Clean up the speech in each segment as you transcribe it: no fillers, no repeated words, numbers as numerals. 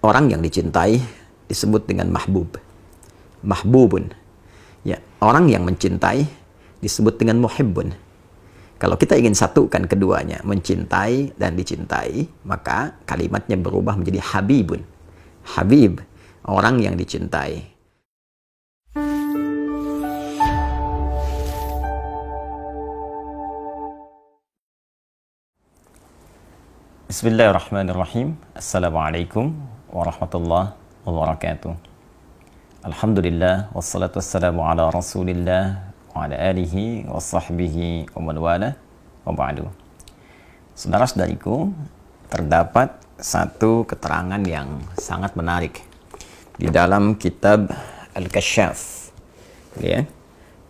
orang yang dicintai disebut dengan mahbub. Mahbubun. Ya, orang yang mencintai disebut dengan muhibbun. Kalau kita ingin satukan keduanya, mencintai dan dicintai, maka kalimatnya berubah menjadi habibun. Habib, orang yang dicintai. Bismillahirrahmanirrahim. Assalamualaikum warahmatullahi wabarakatuh. Alhamdulillah, wassalatu wassalamu ala rasulillah wa ala alihi wa sahbihi wa man wala wa ba'du. Saudara-saudariku, terdapat satu keterangan yang sangat menarik di dalam kitab Al-Kasyaf, ya,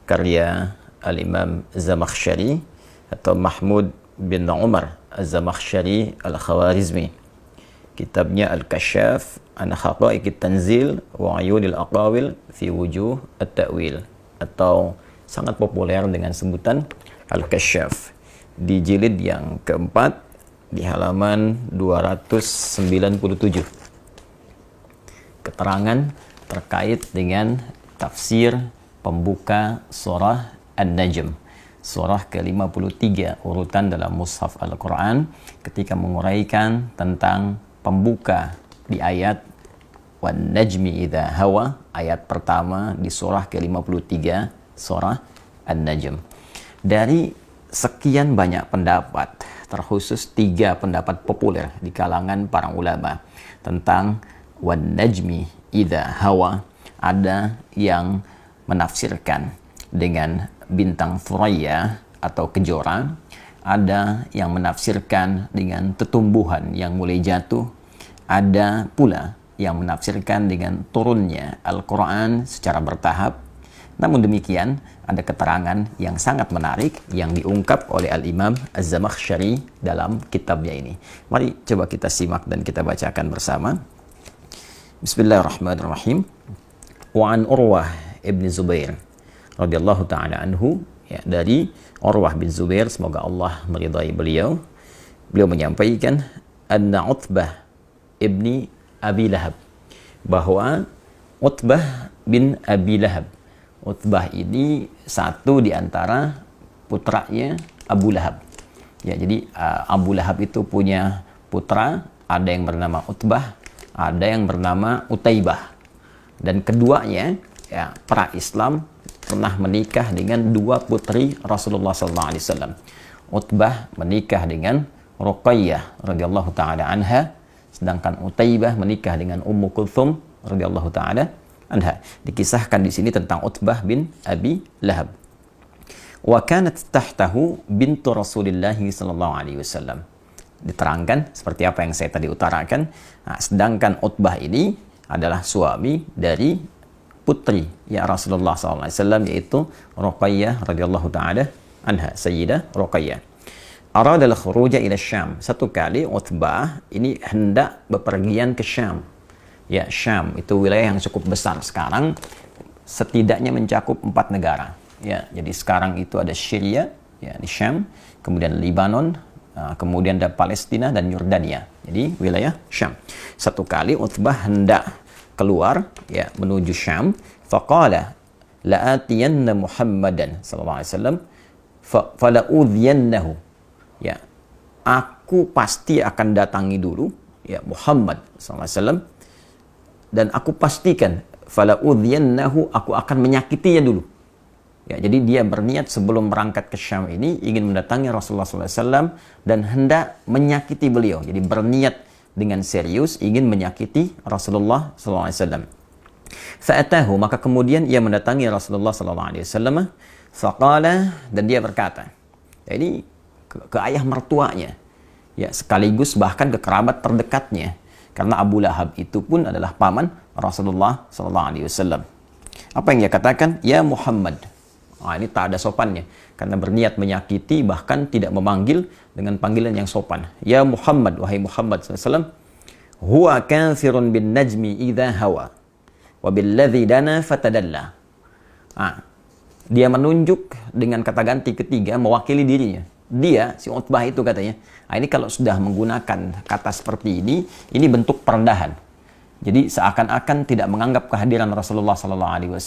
karya Al-Imam Zamakhsyari atau Mahmud bin Umar Az-Zamakhsyari Al-Khawarizmi. Kitabnya Al-Kasyaf an Haqa'iqit Tanzil wa Ayunil Aqawil fi Wujuh At-Ta'wil, atau sangat populer dengan sebutan Al-Kasyaf, di jilid yang keempat di halaman 297. Keterangan terkait dengan tafsir pembuka surah An-Najm, surah ke-53 urutan dalam mushaf Al-Quran, ketika menguraikan tentang pembuka di ayat wan najmi idza hawa, ayat pertama di surah ke-53 surah An-Najm. Dari sekian banyak pendapat, terkhusus 3 pendapat populer di kalangan para ulama tentang wan najmi idza hawa, ada yang menafsirkan dengan bintang Thuraya atau kejora, ada yang menafsirkan dengan tetumbuhan yang mulai jatuh, ada pula yang menafsirkan dengan turunnya Al-Quran secara bertahap. Namun demikian, ada keterangan yang sangat menarik yang diungkap oleh Al-Imam Az-Zamakhsyari dalam kitabnya ini. Mari coba kita simak dan kita bacakan bersama. Bismillahirrahmanirrahim. Wa an Urwah ibn Zubair radhiyallahu ta'ala anhu, ya, dari Urwah bin Zubair, semoga Allah meridai beliau. Beliau menyampaikan anna Utbah ibni Abi Lahab, bahwa Utbah bin Abi Lahab, Utbah ini satu di antara putranya Abu Lahab. Ya, jadi Abu Lahab itu punya putra, ada yang bernama Utbah, ada yang bernama Utaibah, dan keduanya, ya, pra Islam, pernah menikah dengan 2 putri Rasulullah SAW. Utbah menikah dengan Ruqayyah radhiyallahu taala anha, sedangkan Utaibah menikah dengan Ummu Kulthum radhiyallahu taala anha. Dikisahkan di sini tentang Utbah bin Abi Lahab. Wa kanat tahtahu bintu Rasulillah sallallahu alaihi wasallam. Diterangkan seperti apa yang saya tadi utarakan. Nah, sedangkan Utbah ini adalah suami dari putri ya Rasulullah SAW, yaitu Ruqayyah radhiyallahu taala anha, Sayyidah Ruqayyah. Arada al-khuruja ila Syam. Satu kali Utbah ini hendak bepergian ke Syam. Ya, Syam itu wilayah yang cukup besar sekarang, setidaknya mencakup 4 negara. Ya, jadi sekarang itu ada Syria, ya, di Syam, kemudian Lebanon, kemudian ada Palestina dan Yordania. Jadi wilayah Syam. Satu kali Utbah hendak keluar, ya, menuju Syam. Faqala la'atiyanna Muhammadan sallallahu alaihi wasallam fala'udhiyannahu, ya, aku pasti akan datangi dulu, ya, Muhammad sallallahu alaihi wasallam, dan aku pastikan fala'udhiyannahu, aku akan menyakitinya dulu. Ya, jadi dia berniat sebelum berangkat ke Syam ini ingin mendatangi Rasulullah sallallahu alaihi wasallam dan hendak menyakiti beliau. Jadi berniat dengan serius ingin menyakiti Rasulullah SAW. Fa'atahu, maka kemudian ia mendatangi Rasulullah SAW. Faqala, dan dia berkata, ya, ini ke ayah mertuanya, ya, sekaligus bahkan ke kerabat terdekatnya, karena Abu Lahab itu pun adalah paman Rasulullah SAW. Apa yang dia katakan? Ya Muhammad. Ini tak ada sopannya, karena berniat menyakiti, bahkan tidak memanggil dengan panggilan yang sopan. Ya Muhammad, wahai Muhammad SAW, huwa kafirun bin najmi idza hawa wa billadzi dana fatadalla. Dia menunjuk dengan kata ganti ketiga mewakili dirinya. Dia, si Utbah itu katanya, ini kalau sudah menggunakan kata seperti ini bentuk perendahan. Jadi seakan-akan tidak menganggap kehadiran Rasulullah SAW.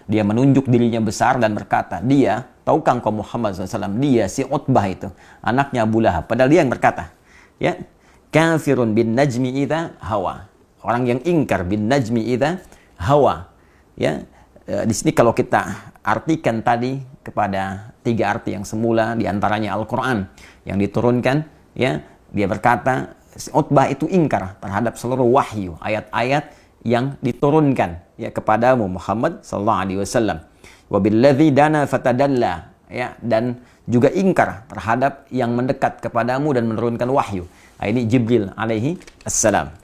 Dia menunjuk dirinya besar dan berkata, dia, tahukah engkau Muhammad SAW, dia si Utbah itu, anaknya Abu Lahab. Padahal dia yang berkata, ya, kafirun bin najmi idza hawa. Orang yang ingkar bin najmi idza hawa. Ya, di sini kalau kita artikan tadi kepada 3 arti yang semula, diantaranya Al-Quran yang diturunkan, ya, dia berkata, Utbah itu ingkar terhadap seluruh wahyu, ayat-ayat yang diturunkan ya kepadamu Muhammad sallallahu alaihi wasallam. Wa billadzi dana fatadalla, ya, dan juga ingkar terhadap yang mendekat kepadamu dan menurunkan wahyu. Nah, ini Jibril alaihi assalam.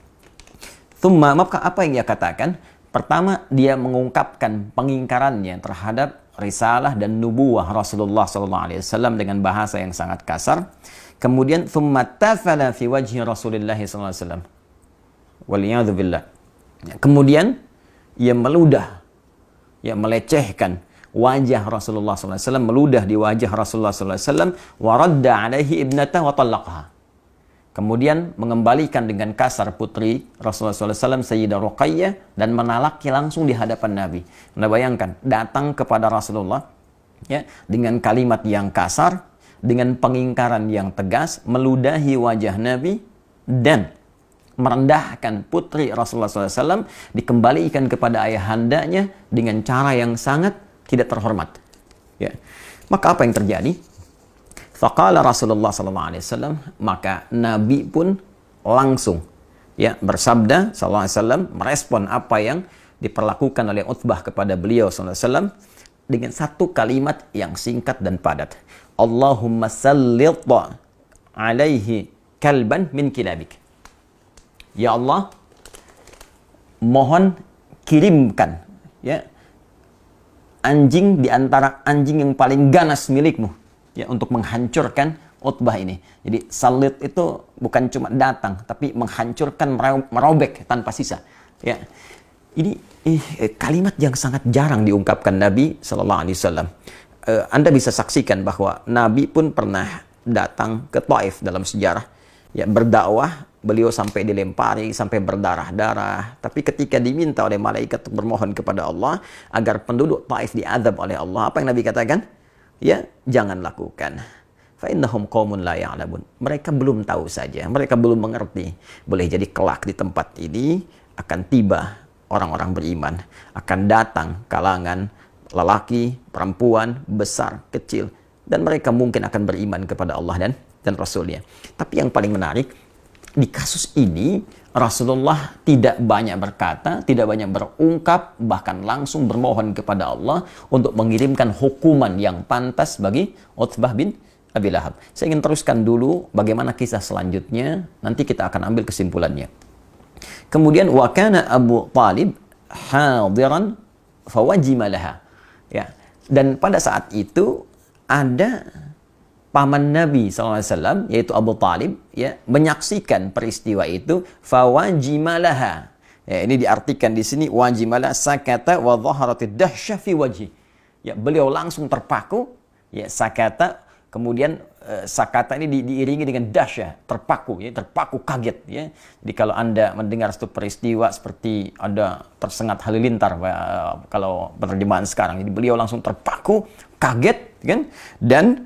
Thumma, maka apa yang dia katakan? Pertama, dia mengungkapkan pengingkarannya terhadap risalah dan nubuwah Rasulullah sallallahu alaihi wasallam dengan bahasa yang sangat kasar. Kemudian thumma tafala fi wajhi Rasulullah sallallahu alaihi wasallam. Waliyadu billah. Kemudian ia meludah, ya, melecehkan wajah Rasulullah sallallahu alaihi wasallam, meludah di wajah Rasulullah sallallahu alaihi wasallam, wa radda alaihi ibnatahu wa talaqaha. Kemudian mengembalikan dengan kasar putri Rasulullah sallallahu alaihi wasallam, Sayyidah Ruqayyah, dan menalaknya langsung di hadapan Nabi. Anda bayangkan, datang kepada Rasulullah, ya, dengan kalimat yang kasar, dengan pengingkaran yang tegas, meludahi wajah Nabi, dan merendahkan putri Rasulullah SAW, dikembalikan kepada ayahandanya dengan cara yang sangat tidak terhormat. Ya. Maka apa yang terjadi? Faqala Rasulullah SAW, maka Nabi pun langsung, ya, bersabda SAW, merespon apa yang diperlakukan oleh Utbah kepada beliau SAW dengan satu kalimat yang singkat dan padat. Allahumma sallit alaihi kalban min kilabik. Ya Allah, mohon kirimkan, ya, anjing di antara anjing yang paling ganas milikmu, ya, untuk menghancurkan Utbah ini. Jadi salit itu bukan cuma datang, tapi menghancurkan, merobek tanpa sisa. Ya. Ini kalimat yang sangat jarang diungkapkan Nabi Sallallahu Alaihi Wasallam. Anda bisa saksikan bahwa Nabi pun pernah datang ke Taif dalam sejarah, ya, berdakwah, beliau sampai dilempari, sampai berdarah-darah. Tapi ketika diminta oleh malaikat untuk bermohon kepada Allah agar penduduk Taif diazab oleh Allah, apa yang Nabi katakan? Ya, jangan lakukan. Fa innahum qaumun la ya'lamun. Mereka belum tahu saja, mereka belum mengerti. Boleh jadi kelak di tempat ini akan tiba orang-orang beriman, akan datang kalangan lelaki, perempuan, besar, kecil, dan mereka mungkin akan beriman kepada Allah dan Rasulnya. Tapi yang paling menarik, di kasus ini Rasulullah tidak banyak berkata, tidak banyak berungkap, bahkan langsung bermohon kepada Allah untuk mengirimkan hukuman yang pantas bagi Utbah bin Abi Lahab. Saya ingin teruskan dulu bagaimana kisah selanjutnya, nanti kita akan ambil kesimpulannya. Kemudian wa kana Abu Talib hadiran fawajima laha. Ya, dan pada saat itu ada paman Nabi SAW, yaitu Abu Talib, ya, menyaksikan peristiwa itu, fawajimalaha. Ya, ini diartikan di sini wajimala sakata wa dhaharatid dahsyah fi wajhi. Ya, beliau langsung terpaku, ya, sakata, kemudian sakata ini diiringi dengan dahsyah, terpaku, ya, terpaku, kaget, ya. Jadi kalau Anda mendengar satu peristiwa seperti ada tersengat halilintar, kalau penerjemahan sekarang, jadi beliau langsung terpaku, kaget, kan, dan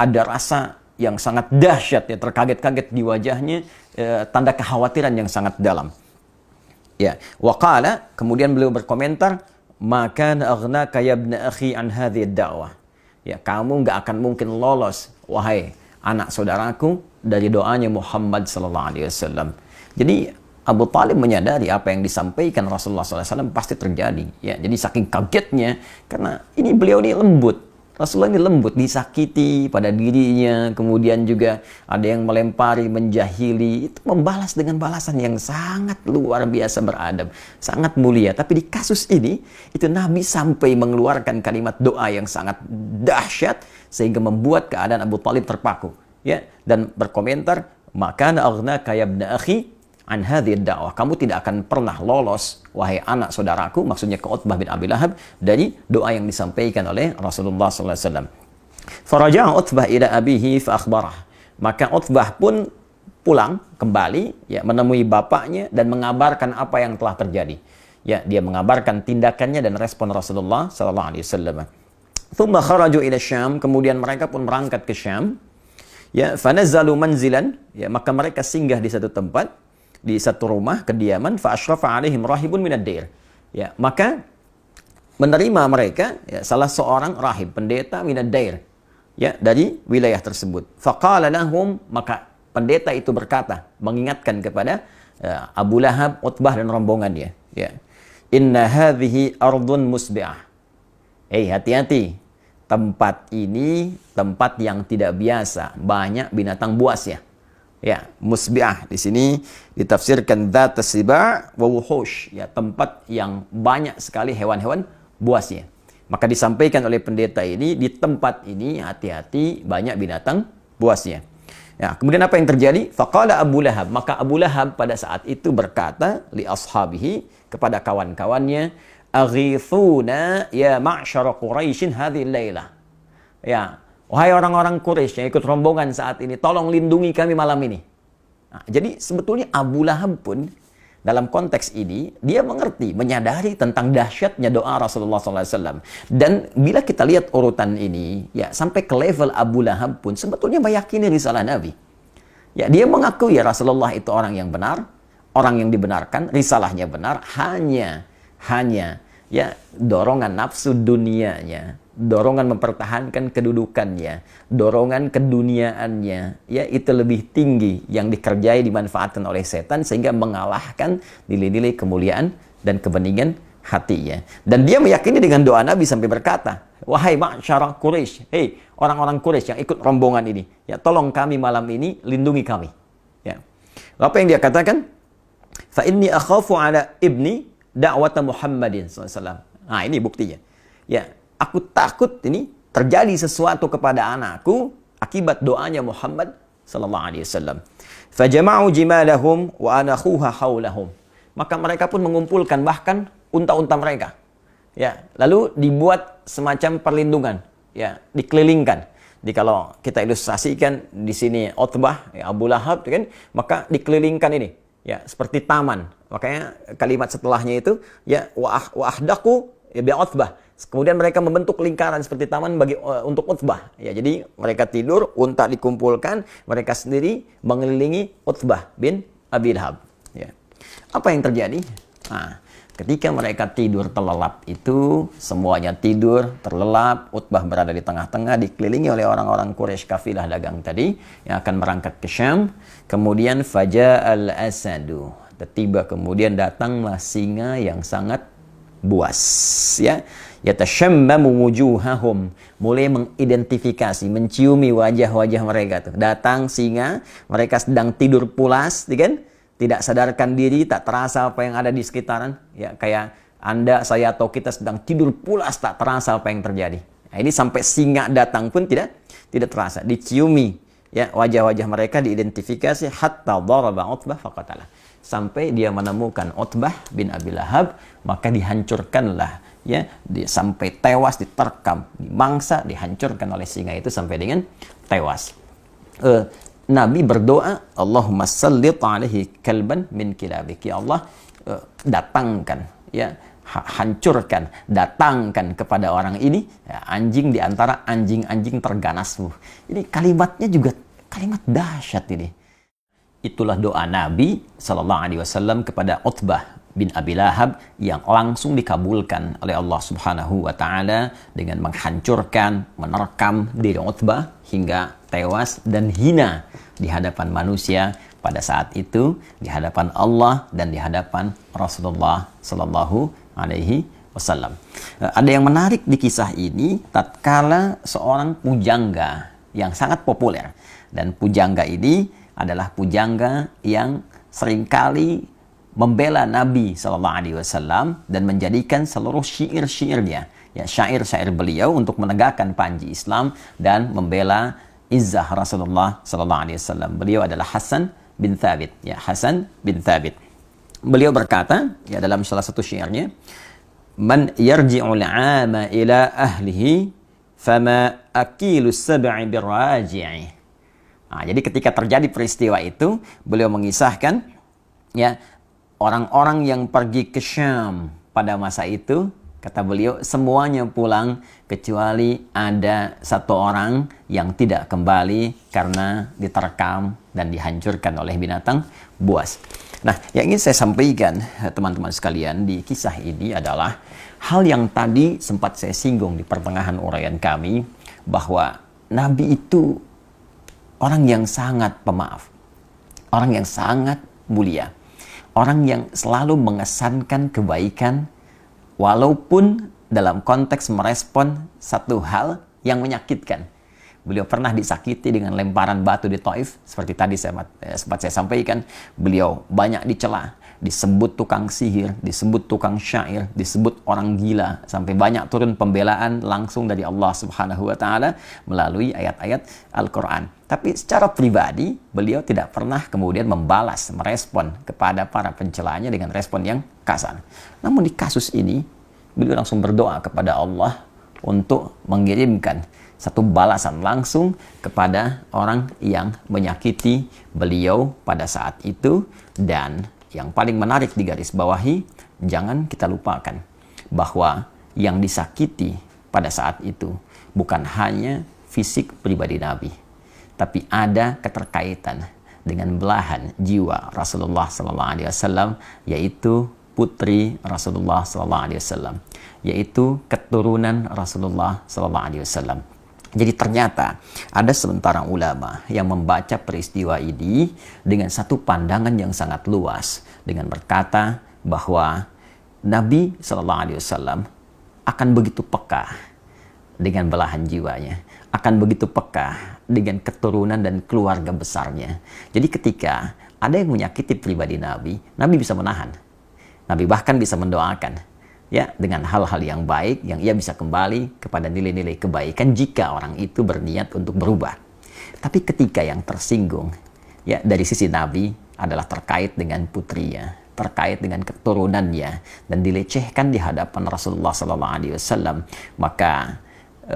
ada rasa yang sangat dahsyat, ya, terkaget-kaget di wajahnya, tanda kekhawatiran yang sangat dalam. Ya, waqala, kemudian beliau berkomentar, maka aghnaka ya ibna akhi an hadhihi ad-da'wah. Ya, kamu nggak akan mungkin lolos, wahai anak saudaraku, dari doanya Muhammad sallallahu alaihi wasallam. Jadi Abu Talib menyadari apa yang disampaikan Rasulullah SAW pasti terjadi. Ya, jadi saking kagetnya, karena ini beliau ini lembut. Rasulullah ini lembut, disakiti pada dirinya, kemudian juga ada yang melempari, menjahili, itu membalas dengan balasan yang sangat luar biasa beradab, sangat mulia. Tapi di kasus ini, itu Nabi sampai mengeluarkan kalimat doa yang sangat dahsyat, sehingga membuat keadaan Abu Talib terpaku. Ya, dan berkomentar, maka aghnaka ya ibna akhi an hadhihi ad-da'wah. Kamu tidak akan pernah lolos, wahai anak saudaraku, maksudnya ke Utbah bin Abi Lahab, dari doa yang disampaikan oleh Rasulullah sallallahu alaihi wasallam. Faraja'a Utbah ila abihi fa akhbarah. Maka Utbah pun pulang kembali, ya, menemui bapaknya dan mengabarkan apa yang telah terjadi. Ya, dia mengabarkan tindakannya dan respon Rasulullah sallallahu alaihi wasallam. Thumma kharaju ila Syam, kemudian mereka pun berangkat ke Syam. Ya, fanazzalu manzilan, ya, maka mereka singgah di satu tempat, di satu rumah kediaman, fa asyrafa alaihim rahibun minad dair. Ya, maka menerima mereka, ya, salah seorang rahib, pendeta minad dair, ya, dari wilayah tersebut. Faqala lahum, maka pendeta itu berkata, mengingatkan kepada Abu Lahab, Utbah dan rombongannya, ya. Inna hadhihi ardun musbi'ah. Hati-hati. Tempat ini tempat yang tidak biasa, banyak binatang buas, ya. Ya, musbi'ah di sini ditafsirkan dzat as-siba' wa wuhush, ya, tempat yang banyak sekali hewan-hewan buasnya. Maka disampaikan oleh pendeta ini, di tempat ini hati-hati, banyak binatang buasnya. Ya, kemudian apa yang terjadi? Faqala Abu Lahab, maka Abu Lahab pada saat itu berkata li ashabihi, kepada kawan-kawannya, aghithuna ya ma'syara Quraisyin hadhihi lailah. Ya, wahai orang-orang Quraisy yang ikut rombongan saat ini, tolong lindungi kami malam ini. Nah, jadi sebetulnya Abu Lahab pun dalam konteks ini, dia mengerti, menyadari tentang dahsyatnya doa Rasulullah SAW. Dan bila kita lihat urutan ini, ya, sampai ke level Abu Lahab pun sebetulnya meyakini risalah Nabi. Ya, dia mengakui ya Rasulullah itu orang yang benar, orang yang dibenarkan, risalahnya benar, hanya ya dorongan nafsu dunianya, dorongan mempertahankan kedudukannya, dorongan keduniaannya, ya, itu lebih tinggi yang dikerjai, dimanfaatkan oleh setan sehingga mengalahkan nilai-nilai kemuliaan dan kebeningan hatinya. Dan dia meyakini dengan doa Nabi sampai berkata, wahai ma'syara Quraisy, hei orang-orang Quraisy yang ikut rombongan ini, ya, tolong kami malam ini, lindungi kami. Ya. Apa yang dia katakan? Fa inni akhafu ala ibni da'wata Muhammadin SAW. Nah, ini buktinya. Ya, aku takut ini terjadi sesuatu kepada anakku akibat doanya Muhammad sallallahu alaihi wasallam. Fajama'u jimalahum wa anakhuha haulahum. Maka mereka pun mengumpulkan bahkan unta-unta mereka. Ya, lalu dibuat semacam perlindungan, ya, dikelilingkan. Jadi kalau kita ilustrasikan di sini Utbah, ya, Abu Lahab, kan, maka dikelilingkan ini, ya, seperti taman. Makanya kalimat setelahnya itu, ya, wa ahdaku ya bi Utbah. Kemudian mereka membentuk lingkaran seperti taman untuk Utbah. Ya, jadi mereka tidur, unta dikumpulkan, mereka sendiri mengelilingi Utbah bin Abi Lahab. Ya. Apa yang terjadi? Nah, ketika mereka tidur terlelap itu, semuanya tidur terlelap, Utbah berada di tengah-tengah, dikelilingi oleh orang-orang Quraisy kafilah dagang tadi yang akan berangkat ke Syam. Kemudian faja'al asadu, tiba kemudian datanglah singa yang sangat buas, ya. Yatashammamu wujuhahum, mulai mengidentifikasi, menciumi wajah-wajah mereka tuh. Datang singa, mereka sedang tidur pulas, kan? Tidak sadarkan diri, tak terasa apa yang ada di sekitaran, ya, kayak Anda, saya atau kita sedang tidur pulas, tak terasa apa yang terjadi. Nah, ini sampai singa datang pun tidak terasa, diciumi, ya, wajah-wajah mereka diidentifikasi, hatta daraba Utbah faqatalah, sampai dia menemukan Utbah bin Abi Lahab, maka dihancurkanlah, ya, sampai tewas, diterkam, dimangsa, dihancurkan oleh singa itu sampai dengan tewas. Nabi berdoa, Allahumma sallit alaihi kalban min kilabik, ya Allah, datangkan, ya, hancurkan, datangkan kepada orang ini, ya, anjing di antara anjing-anjing terganasmu. Ini kalimatnya juga kalimat dahsyat ini. Itulah doa Nabi sallallahu alaihi wasallam kepada Utbah bin Abi Lahab yang langsung dikabulkan oleh Allah Subhanahu wa taala dengan menghancurkan, menerkam diri Utbah hingga tewas dan hina di hadapan manusia pada saat itu, di hadapan Allah dan di hadapan Rasulullah sallallahu alaihi wasallam. Ada yang menarik di kisah ini, tatkala seorang pujangga yang sangat populer, dan pujangga ini adalah pujangga yang seringkali membela Nabi SAW dan menjadikan seluruh syair-syairnya, ya, syair-syair beliau untuk menegakkan panji Islam dan membela izzah Rasulullah SAW. Beliau adalah Hasan bin Thabit, ya, Hasan bin Thabit. Beliau berkata, ya, dalam salah satu syairnya, man yarji'ul 'ama ila ahlihi fama akilu sab'i birraji'i. Nah, jadi ketika terjadi peristiwa itu, beliau mengisahkan ya, orang-orang yang pergi ke Syam pada masa itu, kata beliau, semuanya pulang kecuali ada satu orang yang tidak kembali karena diterkam dan dihancurkan oleh binatang buas. Nah, yang ingin saya sampaikan teman-teman sekalian di kisah ini adalah hal yang tadi sempat saya singgung di pertengahan uraian kami, bahwa Nabi itu orang yang sangat pemaaf, orang yang sangat mulia, orang yang selalu mengesankan kebaikan walaupun dalam konteks merespon satu hal yang menyakitkan. Beliau pernah disakiti dengan lemparan batu di Taif, seperti tadi sempat saya sampaikan. Beliau banyak dicela, disebut tukang sihir, disebut tukang syair, disebut orang gila, sampai banyak turun pembelaan langsung dari Allah Subhanahu wa taala melalui ayat-ayat Al-Qur'an. Tapi secara pribadi, beliau tidak pernah kemudian membalas, merespon kepada para pencelanya dengan respon yang kasar. Namun di kasus ini, beliau langsung berdoa kepada Allah untuk mengirimkan satu balasan langsung kepada orang yang menyakiti beliau pada saat itu. Dan yang paling menarik digarisbawahi, jangan kita lupakan bahwa yang disakiti pada saat itu bukan hanya fisik pribadi Nabi, tapi ada keterkaitan dengan belahan jiwa Rasulullah SAW, yaitu putri Rasulullah SAW, yaitu keturunan Rasulullah SAW. Jadi ternyata ada sementara ulama yang membaca peristiwa ini dengan satu pandangan yang sangat luas, dengan berkata bahwa Nabi SAW akan begitu peka dengan belahan jiwanya, akan begitu peka dengan keturunan dan keluarga besarnya. Jadi ketika ada yang menyakiti pribadi Nabi, Nabi bisa menahan. Nabi bahkan bisa mendoakan, ya, dengan hal-hal yang baik, yang ia bisa kembali kepada nilai-nilai kebaikan jika orang itu berniat untuk berubah. Tapi ketika yang tersinggung, ya, dari sisi Nabi adalah terkait dengan putrinya, terkait dengan keturunannya, dan dilecehkan di hadapan Rasulullah SAW, maka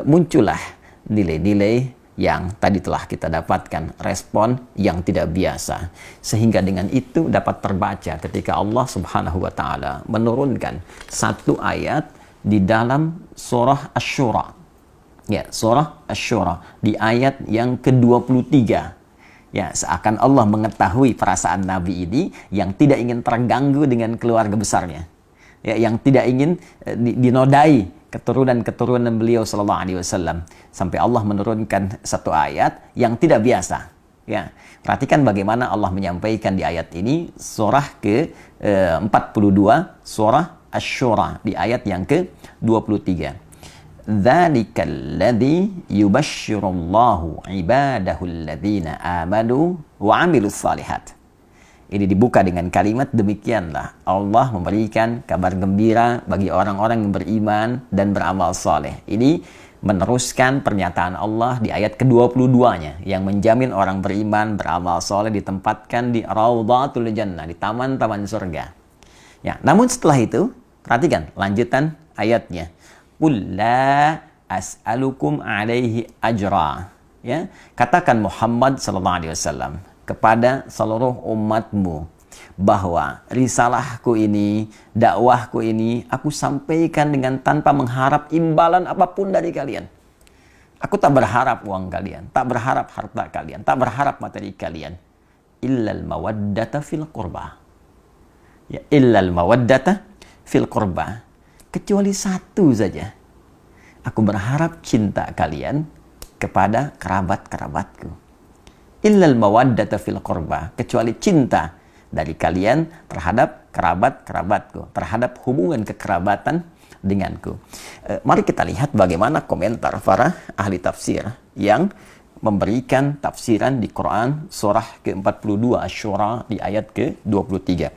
muncullah nilai-nilai yang tadi telah kita dapatkan, respon yang tidak biasa. Sehingga dengan itu dapat terbaca ketika Allah Subhanahu wa taala menurunkan satu ayat di dalam surah Asy-Syura. Ya, surah Asy-Syura di ayat yang ke-23. Ya, seakan Allah mengetahui perasaan Nabi ini yang tidak ingin terganggu dengan keluarga besarnya. Ya, yang tidak ingin dinodai keturunan-keturunan beliau sallallahu alaihi wasallam, sampai Allah menurunkan satu ayat yang tidak biasa. Ya, perhatikan bagaimana Allah menyampaikan di ayat ini, surah ke-42, surah Asy-Syura di ayat yang ke-23. Dzalikal ladzi yubasysyirullahu ibadahu alladzina amanu wa 'amilus shalihat. Ini dibuka dengan kalimat, demikianlah Allah memberikan kabar gembira bagi orang-orang yang beriman dan beramal soleh. Ini meneruskan pernyataan Allah di ayat ke-22-nya yang menjamin orang beriman, beramal soleh ditempatkan di Raudhatul Jannah, di taman-taman surga. Ya, namun setelah itu, perhatikan lanjutan ayatnya. Qul la as'alukum alaihi ajra. Ya, katakan Muhammad sallallahu alaihi wasallam kepada seluruh umatmu bahwa risalahku ini, dakwahku ini, aku sampaikan dengan tanpa mengharap imbalan apapun dari kalian. Aku tak berharap uang kalian, tak berharap harta kalian, tak berharap materi kalian. Illal mawaddata fil qurba. Ya, illal mawaddata fil qurba. Kecuali satu saja. Aku berharap cinta kalian kepada kerabat-kerabatku. Illal mawaddata fil qurba, kecuali cinta dari kalian terhadap kerabat-kerabatku, terhadap hubungan kekerabatan denganku. Mari kita lihat bagaimana komentar para ahli tafsir yang memberikan tafsiran di Quran surah ke-42 Asy-Syura di ayat ke-23.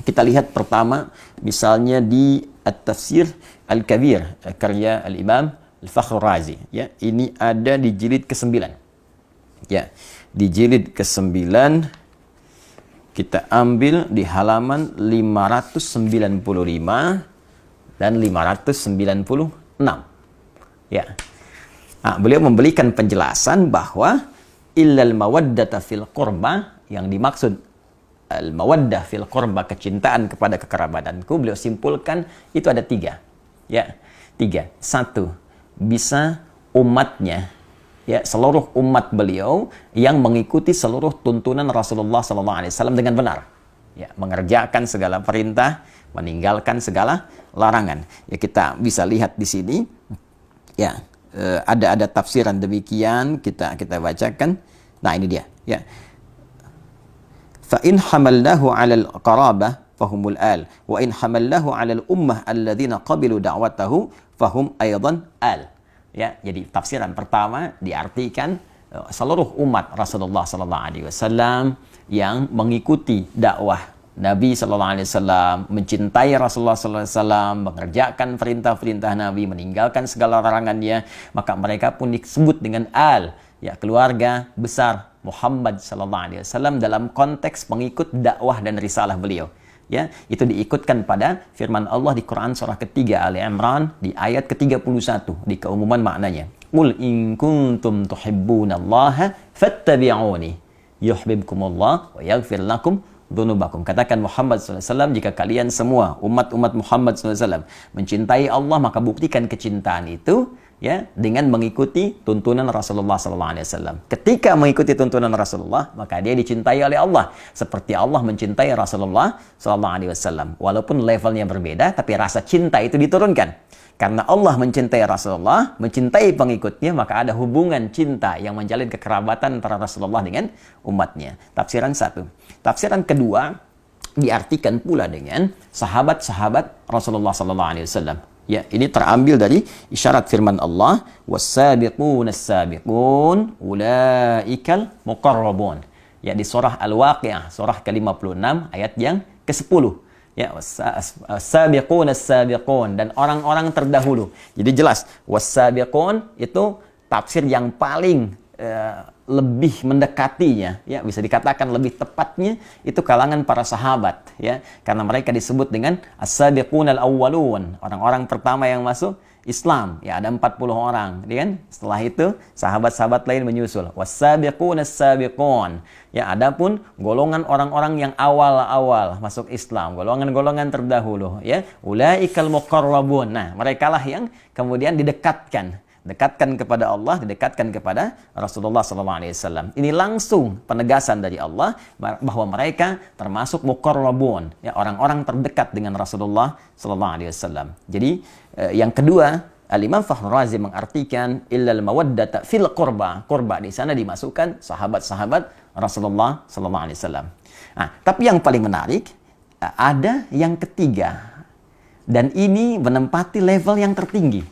Kita lihat pertama misalnya di At-Tafsir Al-Kabir karya Al-Imam Al-Fakhr Razi, ya. Ini ada di jilid ke-9. Ya, di jilid ke-9 kita ambil di halaman 595 dan 596. Ya. Nah, beliau memberikan penjelasan bahwa illal mawaddata fil qurba, yang dimaksud al-mawaddah fil qurba, kecintaan kepada kekerabatanku, beliau simpulkan itu ada tiga. Ya, tiga. Satu, bisa umatnya, ya, seluruh umat beliau yang mengikuti seluruh tuntunan Rasulullah SAW dengan benar. Ya, mengerjakan segala perintah, meninggalkan segala larangan. Ya, kita bisa lihat di sini, ya, ada tafsiran demikian, kita bacakan. Nah, ini dia, ya. Fa in hamalnahu 'alal qarabah fahumul al, wa in hamalnahu 'alal ummah alladzina qabilu da'watahu fahum aidan al. Ya, jadi tafsiran pertama diartikan seluruh umat Rasulullah sallallahu alaihi wasallam yang mengikuti dakwah Nabi sallallahu alaihi wasallam, mencintai Rasulullah sallallahu alaihi wasallam, mengerjakan perintah-perintah Nabi, meninggalkan segala larangannya, maka mereka pun disebut dengan al, ya, keluarga besar Muhammad sallallahu alaihi wasallam dalam konteks pengikut dakwah dan risalah beliau. Ya, itu diikutkan pada firman Allah di Quran surah ketiga Ali Imran di ayat ke-31 di keumuman maknanya. Qul in kuntum tuhibbunallaha fattabi'uni yuhibbukumullah wa yaghfir lakum dzunubakum. Katakan Muhammad SAW, jika kalian semua umat-umat Muhammad SAW mencintai Allah, maka buktikan kecintaan itu, ya, dengan mengikuti tuntunan Rasulullah SAW. Ketika mengikuti tuntunan Rasulullah, maka dia dicintai oleh Allah seperti Allah mencintai Rasulullah SAW. Walaupun levelnya berbeda, tapi rasa cinta itu diturunkan. Karena Allah mencintai Rasulullah, mencintai pengikutnya, maka ada hubungan cinta yang menjalin kekerabatan antara Rasulullah dengan umatnya. Tafsiran satu. Tafsiran kedua diartikan pula dengan sahabat-sahabat Rasulullah SAW. Ya, ini terambil dari isyarat firman Allah, was-sabiqun as-sabiqun ulaikal muqarrabun. Ya, di surah Al-Waqiah, surah ke-56 ayat yang ke-10. Ya, was-sabiqun as-sabiqun, dan orang-orang terdahulu. Jadi jelas, was-sabiqun itu tafsir yang paling lebih mendekatinya, ya, bisa dikatakan lebih tepatnya itu kalangan para sahabat, ya, karena mereka disebut dengan as-sabiqun al-awwalun, orang-orang pertama yang masuk Islam, ya, ada 40 orang, ya kan? Setelah itu sahabat-sahabat lain menyusul, was-sabiqun as-sabiqun, ya, adapun golongan orang-orang yang awal-awal masuk Islam, golongan-golongan terdahulu, ya, ulaikal muqarrabun. Nah, merekalah yang kemudian didekatkan kepada Allah, didekatkan kepada Rasulullah SAW. Ini langsung penegasan dari Allah bahwa mereka termasuk muqarrabun, ya, orang-orang terdekat dengan Rasulullah SAW. Jadi yang kedua, Al-Imam Fakhrul Razi mengartikan illal mawaddata fil qurba. Qurba di sana dimasukkan sahabat-sahabat Rasulullah SAW. Nah, tapi yang paling menarik ada yang ketiga, dan ini menempati level yang tertinggi.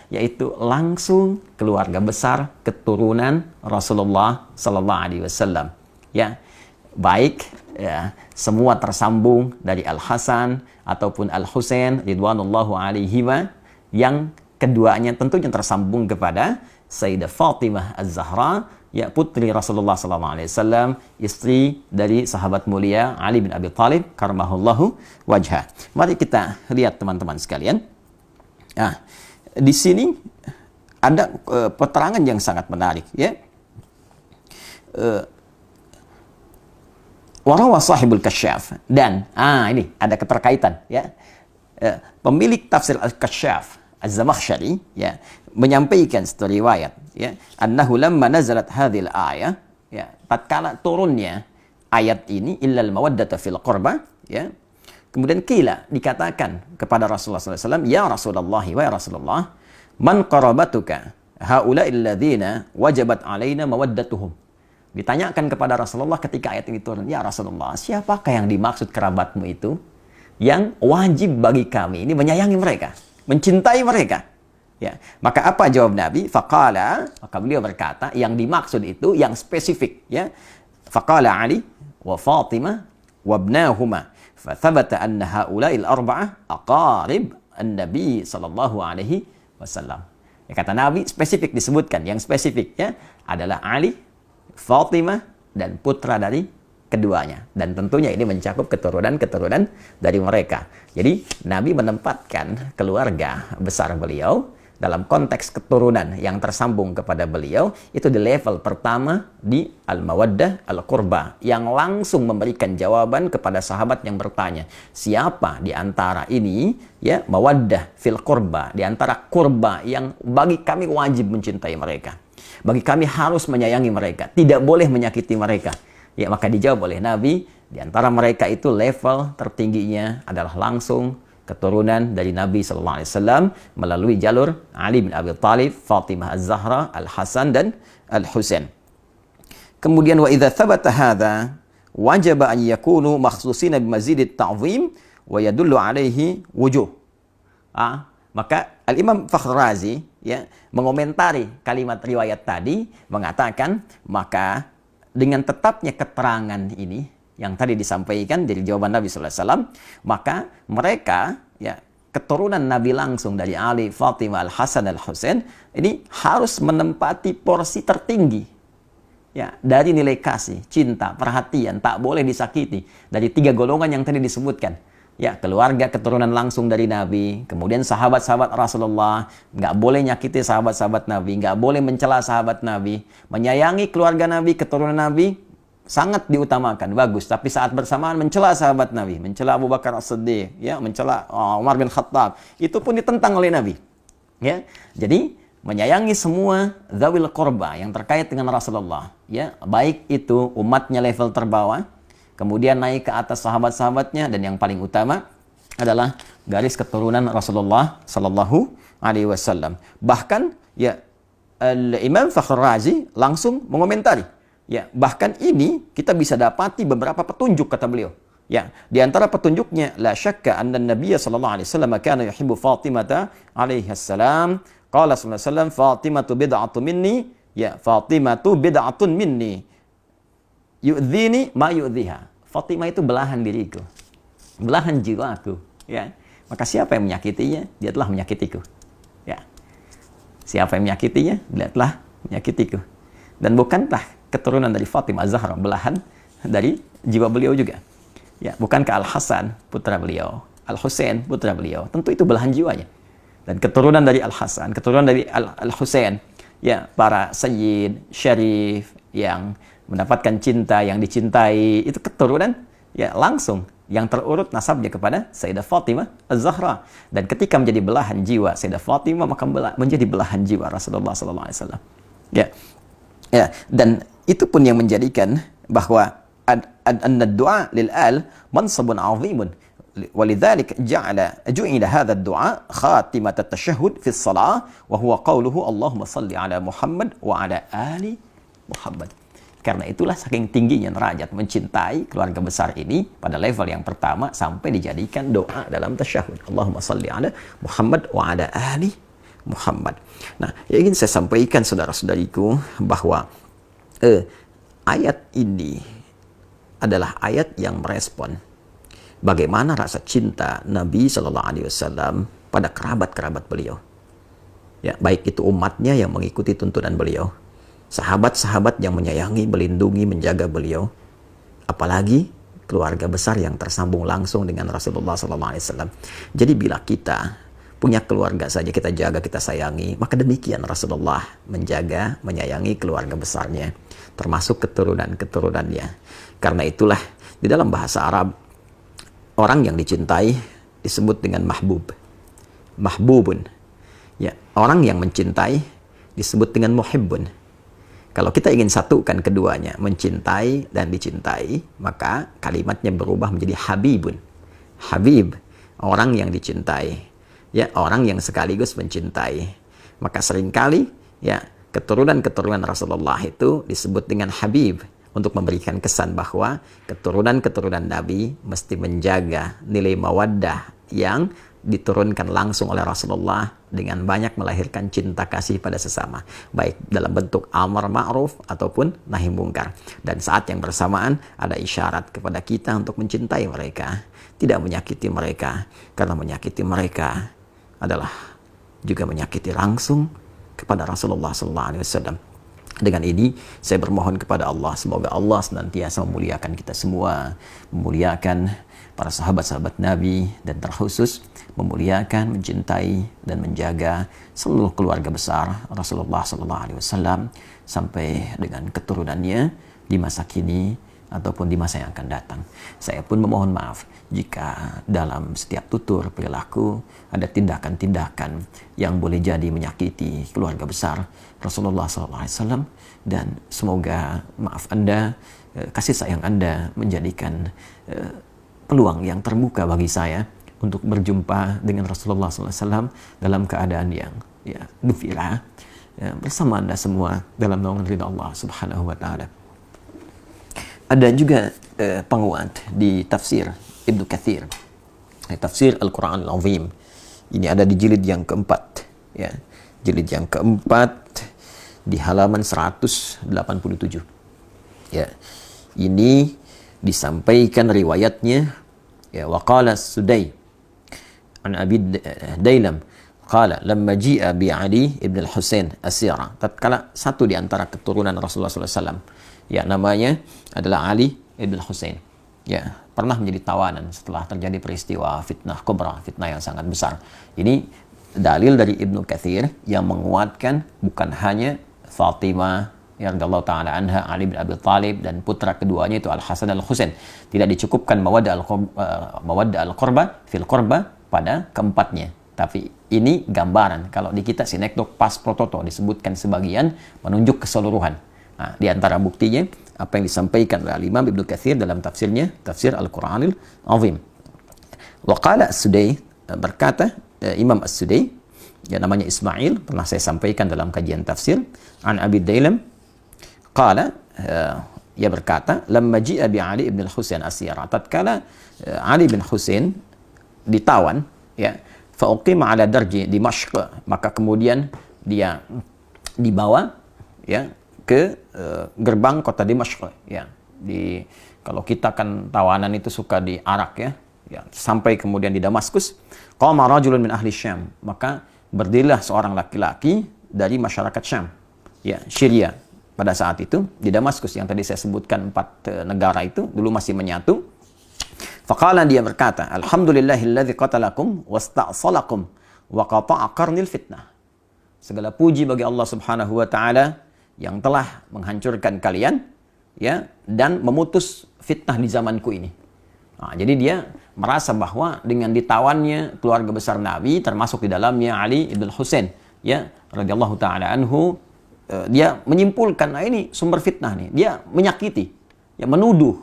Yaitu langsung keluarga besar keturunan Rasulullah sallallahu alaihi wasallam. Ya, baik, ya, semua tersambung dari Al-Hasan ataupun Al-Husain ridwanullahu alaihima, yang keduanya tentunya tersambung kepada Sayyidah Fatimah Az-Zahra, ya, putri Rasulullah sallallahu alaihi wasallam, istri dari sahabat mulia Ali bin Abi Thalib karramallahu wajhah. Mari kita lihat teman-teman sekalian. Nah, di sini ada peterangan yang sangat menarik, ya. Warawa sahibul kasyaf, dan ini ada keterkaitan, ya. Pemilik tafsir al-Kasyaf Az-Zamakhsyari, ya, menyampaikan satu riwayat, ya, annahu lamma nazalat hadhil ayah, ya, tatkala turunnya ayat ini illal mawaddata fil qurba, ya, kemudian qila, dikatakan kepada Rasulullah SAW, ya Rasulullah, wa ya Rasulullah, man qarabatuka haula'il ladzina wajabat alaina mawaddatuhum. Ditanyakan kepada Rasulullah ketika ayat ini turun, ya Rasulullah, siapakah yang dimaksud kerabatmu itu yang wajib bagi kami ini menyayangi mereka, mencintai mereka? Ya, maka apa jawab Nabi? Faqala, maka beliau berkata, yang dimaksud itu yang spesifik, ya. Faqala Ali wa Fatimah wa ibnahuma. Fathabata anna haula'il arba'ah aqarib an-nabi sallallahu alaihi wasallam. Ya, kata Nabi spesifik disebutkan, yang spesifik, ya, adalah Ali, Fatimah, dan putra dari keduanya. Dan tentunya ini mencakup keturunan-keturunan dari mereka. Jadi Nabi menempatkan keluarga besar beliau dalam konteks keturunan yang tersambung kepada beliau, itu di level pertama di al-mawaddah al-qurba, yang langsung memberikan jawaban kepada sahabat yang bertanya, siapa di antara ini ya mawaddah fil qurba, di antara kurba yang bagi kami wajib mencintai mereka, bagi kami harus menyayangi mereka, tidak boleh menyakiti mereka. Ya, maka dijawab oleh Nabi, di antara mereka itu level tertingginya adalah langsung keturunan dari Nabi SAW melalui jalur Ali bin Abi Thalib, Fatimah Az-Zahra, Al-Hasan dan Al-Husain. Kemudian wa idza thabata hadza wajaba an yakunu makhsusina bimazidit ta'zim wa yadullu alaihi wujuh. Maka Al-Imam Fakhr Razi ya mengomentari kalimat riwayat tadi mengatakan, maka dengan tetapnya keterangan ini yang tadi disampaikan dari jawaban Nabi SAW, maka mereka, ya keturunan Nabi langsung dari Ali, Fatimah, Al-Hasan, Al-Husain, ini harus menempati porsi tertinggi ya dari nilai kasih, cinta, perhatian, tak boleh disakiti dari 3 golongan yang tadi disebutkan. Ya, keluarga keturunan langsung dari Nabi, kemudian sahabat-sahabat Rasulullah, nggak boleh nyakiti sahabat-sahabat Nabi, nggak boleh mencela sahabat Nabi, menyayangi keluarga Nabi, keturunan Nabi, sangat diutamakan, bagus. Tapi saat bersamaan mencela sahabat Nabi, mencela Abu Bakar As-Siddiq, ya, mencela Umar bin Khattab, itu pun ditentang oleh Nabi. Ya, jadi menyayangi semua zawil qurba yang terkait dengan Rasulullah, ya, baik itu umatnya level terbawah, kemudian naik ke atas sahabat-sahabatnya, dan yang paling utama adalah garis keturunan Rasulullah Sallallahu Alaihi Wasallam. Bahkan, ya, Imam Fakhr Razi langsung mengomentari. Ya, bahkan ini kita bisa dapati beberapa petunjuk, kata beliau. Ya, di antara petunjuknya, la syakka anna Nabiy sallallahu alaihi wasallam kana yuhibbu Fatimah alaihi salam. Qala sallallahu alaihi wasallam, Fatimatu bid'atun minni, ya, Fatimatu bid'atun minni. Yu'dhini ma yu'dhiha. Fatimah itu belahan diriku, belahan jiwaku, ya. Maka siapa yang menyakitinya, dia telah menyakitiku. Ya. Siapa yang menyakitinya, dia telah menyakitiku. Dan bukankah keturunan dari Fatimah Az-Zahra belahan dari jiwa beliau juga? Ya, bukankah Al-Hasan putra beliau, Al-Husain putra beliau, tentu itu belahan jiwanya. Dan keturunan dari Al-Hasan, keturunan dari Al-Husain, ya, para sayyid, syarif yang mendapatkan cinta, yang dicintai, itu keturunan ya langsung yang terurut nasabnya kepada Sayyidah Fatimah Az-Zahra. Dan ketika menjadi belahan jiwa Sayyidah Fatimah, maka menjadi belahan jiwa Rasulullah sallallahu alaihi wasallam. Ya. Ya, dan itu pun yang menjadikan bahwa ad-du'a lil al mansabun 'azimun. Walidzalik ju'ila hadha ad-du'a khatimat at-tashahhud fi as-salah wa huwa qawluhu Allahumma shalli ala Muhammad wa ala ali Muhammad. Karena itulah saking tingginya derajat mencintai keluarga besar ini pada level yang pertama sampai dijadikan doa dalam tasyahud. Allahumma shalli ala Muhammad wa ala ali Muhammad. Nah, yang ingin saya sampaikan saudara-saudariku bahwa ayat ini adalah ayat yang merespon bagaimana rasa cinta Nabi Shallallahu Alaihi Wasallam pada kerabat-kerabat beliau. Ya, baik itu umatnya yang mengikuti tuntunan beliau, sahabat-sahabat yang menyayangi, melindungi, menjaga beliau, apalagi keluarga besar yang tersambung langsung dengan Rasulullah Shallallahu Alaihi Wasallam. Jadi bila kita punya keluarga saja kita jaga, kita sayangi, maka demikian Rasulullah menjaga, menyayangi keluarga besarnya, termasuk keturunan-keturunannya. Karena itulah di dalam bahasa Arab, orang yang dicintai disebut dengan mahbub, mahbubun. Ya, orang yang mencintai disebut dengan muhibbun. Kalau kita ingin satukan keduanya, mencintai dan dicintai, maka kalimatnya berubah menjadi habibun. Habib, orang yang dicintai. Ya, orang yang sekaligus mencintai. Maka seringkali ya keturunan-keturunan Rasulullah itu disebut dengan Habib untuk memberikan kesan bahwa keturunan-keturunan Nabi mesti menjaga nilai mawaddah yang diturunkan langsung oleh Rasulullah dengan banyak melahirkan cinta kasih pada sesama, baik dalam bentuk amar ma'ruf ataupun nahi mungkar. Dan saat yang bersamaan ada isyarat kepada kita untuk mencintai mereka, tidak menyakiti mereka, karena menyakiti mereka adalah juga menyakiti langsung kepada Rasulullah SAW. Dengan ini saya bermohon kepada Allah, semoga Allah senantiasa memuliakan kita semua, memuliakan para sahabat-sahabat Nabi, dan terkhusus memuliakan, mencintai, dan menjaga seluruh keluarga besar Rasulullah SAW sampai dengan keturunannya di masa kini ataupun di masa yang akan datang. Saya pun memohon maaf jika dalam setiap tutur perilaku ada tindakan-tindakan yang boleh jadi menyakiti keluarga besar Rasulullah SAW, dan semoga maaf Anda, kasih sayang Anda menjadikan peluang yang terbuka bagi saya untuk berjumpa dengan Rasulullah SAW dalam keadaan yang gembira bersama Anda semua dalam naungan ridha Allah Subhanahu wa Ta'ala. Ada juga penguat di tafsir Ibnu Katsir, tafsir Al-Quran Al-Azim. Ini ada di jilid yang keempat, ya, jilid yang keempat di halaman 187. Ya, ini disampaikan riwayatnya, ya, waqala Sudai an Abi Dailam qala lamma ji'a bi Ali ibn al-Husain asira, tatkala satu di antara keturunan Rasulullah SAW, ya, namanya adalah Ali ibn al-Husain, ya, pernah menjadi tawanan setelah terjadi peristiwa fitnah kubra, fitnah yang sangat besar. Ini dalil dari Ibnu Katsir yang menguatkan bukan hanya Fatimah radhiyallahu taala anha, Ali bin Abi Thalib, dan putra keduanya itu Al-Hasan Al-Husain. Tidak dicukupkan mawaddah al-qurba fil qurba pada keempatnya. Tapi ini gambaran. Kalau di kita sinekdok pas prototo disebutkan sebagian, menunjuk keseluruhan. Nah, di antara buktinya apa yang disampaikan oleh Imam Ibnu Katsir dalam tafsirnya, tafsir Al-Quranil Azim. Wa qala As-Sudai, berkata Imam As-Sudai, ya, namanya Ismail, pernah saya sampaikan dalam kajian tafsir, an Abi Dailam qala, ia berkata lamma ji'a bi Ali ibn al-Husain asyara, tatkala Ali bin Husain ditawan, ya, fa uqima ala darji Dimashq, maka kemudian dia dibawa, ya, ke gerbang kota Dimashq, ya. Kalau kita kan tawanan itu suka diarak, ya, sampai kemudian di Damaskus. Qama rajulun min ahli Syam, maka berdirilah seorang laki-laki dari masyarakat Syam, ya, Syria. Pada saat itu di Damaskus yang tadi saya sebutkan 4 negara itu dulu masih menyatu. Faqala, dia berkata, alhamdulillahilladzi qatalakum wasta'salakum wa qata'a qarnil fitnah. Segala puji bagi Allah Subhanahu wa taala yang telah menghancurkan kalian, ya, dan memutus fitnah di zamanku ini. Nah, jadi dia merasa bahwa dengan ditawannya keluarga besar Nabi, termasuk di dalamnya Ali ibn Husain, ya, radhiyallahu taala anhu, dia menyimpulkan, nah ini sumber fitnah nih. Dia menyakiti, ya, menuduh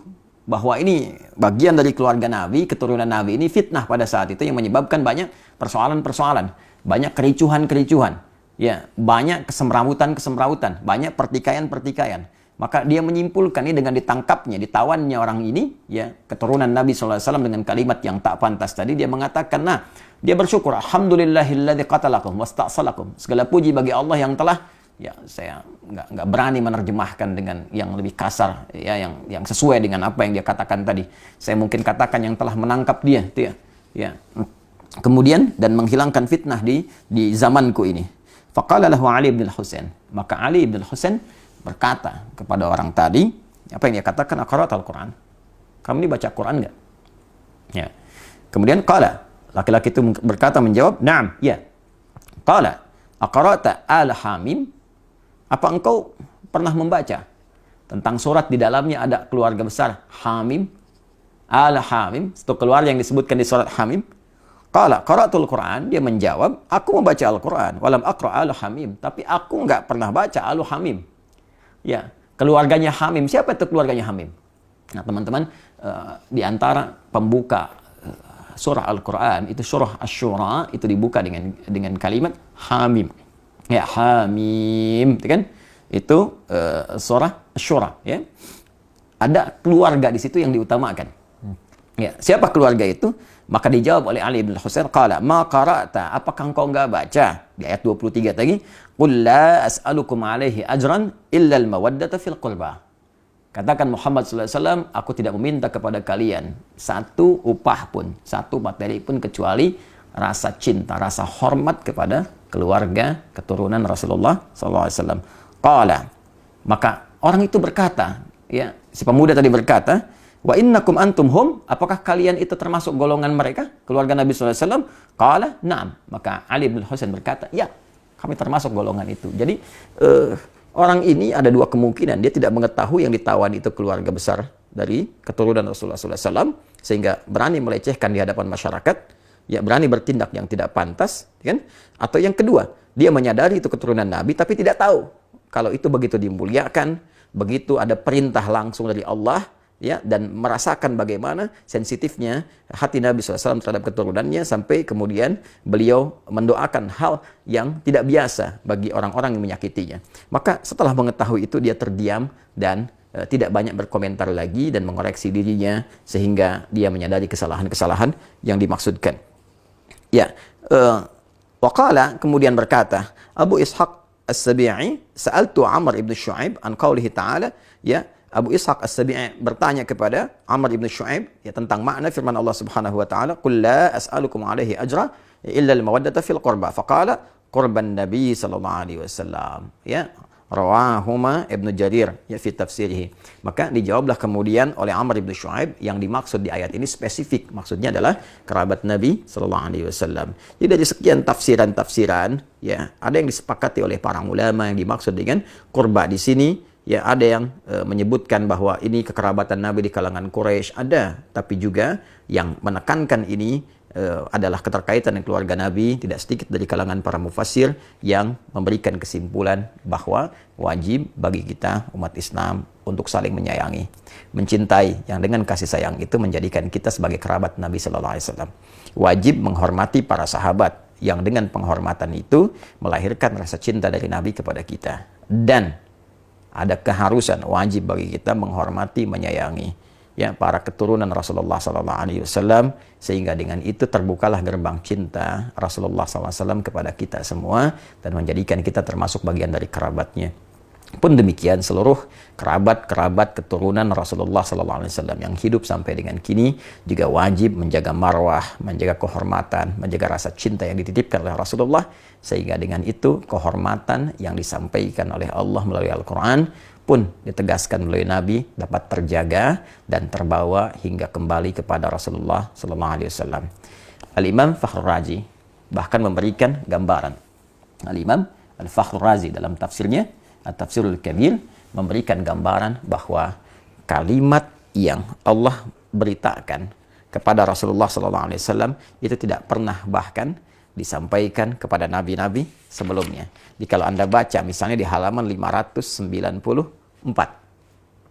bahwa ini bagian dari keluarga Nabi, keturunan Nabi ini fitnah pada saat itu yang menyebabkan banyak persoalan-persoalan, banyak kericuhan-kericuhan, ya, banyak kesemrawutan-kesemrawutan, banyak pertikaian-pertikaian. Maka dia menyimpulkan ini dengan ditangkapnya, ditawannya orang ini, ya, keturunan Nabi SAW dengan kalimat yang tak pantas tadi, dia mengatakan, nah, dia bersyukur, alhamdulillahilladzi qatalakum wasta'salakum. Segala puji bagi Allah yang telah, ya, saya nggak berani menerjemahkan dengan yang lebih kasar, ya, yang sesuai dengan apa yang dia katakan tadi. Saya mungkin katakan yang telah menangkap dia, itu ya, ya. Kemudian dan menghilangkan fitnah di zamanku ini. Faqala lahu Ali bin Husain, maka Ali bin Husain berkata kepada orang tadi, apa yang dia katakan, aqra'atal Quran, kamu ini baca Quran enggak? Ya. Kemudian qala, laki-laki itu berkata, menjawab, na'am, ya. Qala, aqra'ta al-Hamim, apa engkau pernah membaca tentang surat di dalamnya ada keluarga besar Hamim, al-Hamim, satu keluarga yang disebutkan di surat Hamim? Qala qara'atul Quran, dia menjawab, aku membaca Al-Quran, walam aqra' al-Hamim, tapi aku enggak pernah baca al-Hamim. Ya, keluarganya Hamim. Siapa itu keluarganya Hamim? Nah, teman-teman, di antara pembuka surah Al-Quran itu surah Asy-Syura itu dibuka dengan kalimat Hamim. Ya, Hamim, itu kan? Itu surah Asy-Syura, ya. Ada keluarga di situ yang diutamakan. Ya, siapa keluarga itu? Maka dijawab oleh Ali bin Husain, qala ma qara'ta, apakah engkau enggak baca di ayat 23 tadi, qul la as'alukum alaihi ajran illa al-mawaddata fil qurba. Katakan Muhammad sallallahu alaihi wasallam, aku tidak meminta kepada kalian satu upah pun, satu materi pun kecuali rasa cinta, rasa hormat kepada keluarga keturunan Rasulullah sallallahu alaihi wasallam. Qala, Maka orang itu berkata, ya, si pemuda tadi berkata, wa innakum antum hum, apakah kalian itu termasuk golongan mereka, keluarga Nabi SAW? Qala na'am. Maka Ali bin Husain berkata, ya, kami termasuk golongan itu. Jadi orang ini ada dua kemungkinan. Dia tidak mengetahui yang ditawan itu keluarga besar dari keturunan Rasulullah SAW, sehingga berani melecehkan di hadapan masyarakat, ya, berani bertindak yang tidak pantas, kan? Atau yang kedua, dia menyadari itu keturunan Nabi, tapi tidak tahu kalau itu begitu dimuliakan, begitu ada perintah langsung dari Allah, ya, dan merasakan bagaimana sensitifnya hati Nabi SAW terhadap keturunannya, sampai kemudian beliau mendoakan hal yang tidak biasa bagi orang-orang yang menyakitinya. Maka setelah mengetahui itu, dia terdiam dan tidak banyak berkomentar lagi dan mengoreksi dirinya, sehingga dia menyadari kesalahan-kesalahan yang dimaksudkan. Ya, waqala, kemudian berkata Abu Ishaq As-Sabi'i, sa'altu Amr ibn Shu'aib an qawlihi ta'ala, ya, Abu Ishaq As-Sabi'i bertanya kepada Amr ibn Shu'aib, ya, tentang makna firman Allah Subhanahu wa taala, qul la as'alukum alaihi ajra illa al-mawaddata fil qurba, faqala qurban nabi sallallahu alaihi wasallam, ya, rawahuma Ibnu Jarir, ya, fi tafsirih. Maka dijawablah kemudian oleh Amr ibn Shu'aib, yang dimaksud di ayat ini spesifik, maksudnya adalah kerabat Nabi sallallahu alaihi wasallam. Jadi dari sekian tafsiran-tafsiran, ya, ada yang disepakati oleh para ulama yang dimaksud dengan kurba di sini, ya, ada yang menyebutkan bahwa ini kekerabatan Nabi di kalangan Quraisy, ada, tapi juga yang menekankan ini adalah keterkaitan dengan keluarga Nabi. Tidak sedikit dari kalangan para mufassir yang memberikan kesimpulan bahwa wajib bagi kita umat Islam untuk saling menyayangi, mencintai, yang dengan kasih sayang itu menjadikan kita sebagai kerabat Nabi Sallallahu Alaihi Wasallam. Wajib menghormati para sahabat, yang dengan penghormatan itu melahirkan rasa cinta dari Nabi kepada kita. Dan ada keharusan, wajib bagi kita menghormati, menyayangi, ya, para keturunan Rasulullah SAW, sehingga dengan itu terbukalah gerbang cinta Rasulullah SAW kepada kita semua, dan menjadikan kita termasuk bagian dari kerabatnya. Pun demikian seluruh kerabat-kerabat keturunan Rasulullah SAW yang hidup sampai dengan kini juga wajib menjaga marwah, menjaga kehormatan, menjaga rasa cinta yang dititipkan oleh Rasulullah, sehingga dengan itu kehormatan yang disampaikan oleh Allah melalui Al-Quran pun ditegaskan melalui Nabi dapat terjaga dan terbawa hingga kembali kepada Rasulullah SAW. Al-Imam Fakhrul Razi bahkan memberikan gambaran. Al-Imam Al-Fakhrul Razi dalam tafsirnya At-Tafsirul Kabir memberikan gambaran bahwa kalimat yang Allah beritakan kepada Rasulullah SAW itu tidak pernah bahkan disampaikan kepada nabi-nabi sebelumnya. Jadi kalau Anda baca misalnya di halaman 594,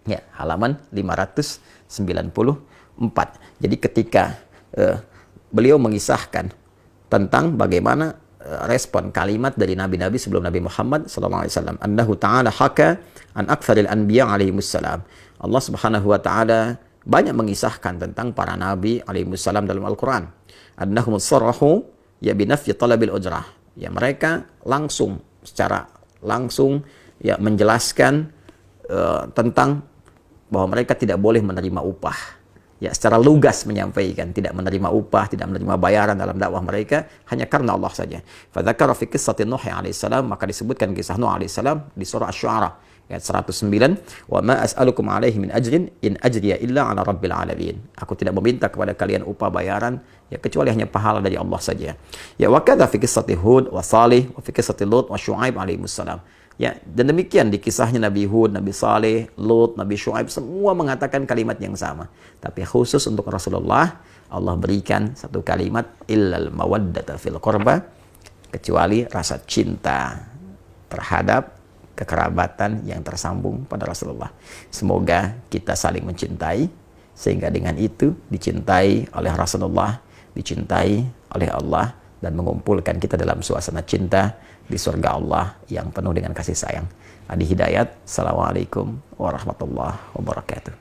ya, halaman 594. Jadi ketika beliau mengisahkan tentang bagaimana respon kalimat dari nabi-nabi sebelum Nabi Muhammad SAW, annahu ta'ala haka an aktsaril anbiya alaihimussalam. Allah Subhanahu wa taala banyak mengisahkan tentang para nabi alaihimussalam dalam Al-Qur'an. Annahum sarahu ya binafyi talabil ujrah. Ya, mereka secara langsung ya menjelaskan tentang bahwa mereka tidak boleh menerima upah. Ya, secara lugas menyampaikan tidak menerima upah, tidak menerima bayaran dalam dakwah mereka hanya karena Allah saja. Fadzakara fi qissati Nuh alaihissalam, maka disebutkan kisah Nuh alaihissalam di surah Asy-Syu'ara ayat 109, wa ma as'alukum alaihi min ajrin in ajriya illa ala rabbil alamin. Aku tidak meminta kepada kalian upah bayaran, ya, kecuali hanya pahala dari Allah saja. Ya, wa kadza fi qissati Hud wa Salih wa fi qissati Lut wa Syu'aib alaihissalam. Ya, dan demikian di kisahnya Nabi Hud, Nabi Saleh, Lut, Nabi Syu'aib, semua mengatakan kalimat yang sama. Tapi khusus untuk Rasulullah, Allah berikan satu kalimat, illal mawaddata fil qurba, kecuali rasa cinta terhadap kekerabatan yang tersambung pada Rasulullah. Semoga kita saling mencintai, sehingga dengan itu dicintai oleh Rasulullah, dicintai oleh Allah, dan mengumpulkan kita dalam suasana cinta di surga Allah yang penuh dengan kasih sayang. Adi Hidayat, Assalamualaikum warahmatullahi wabarakatuh.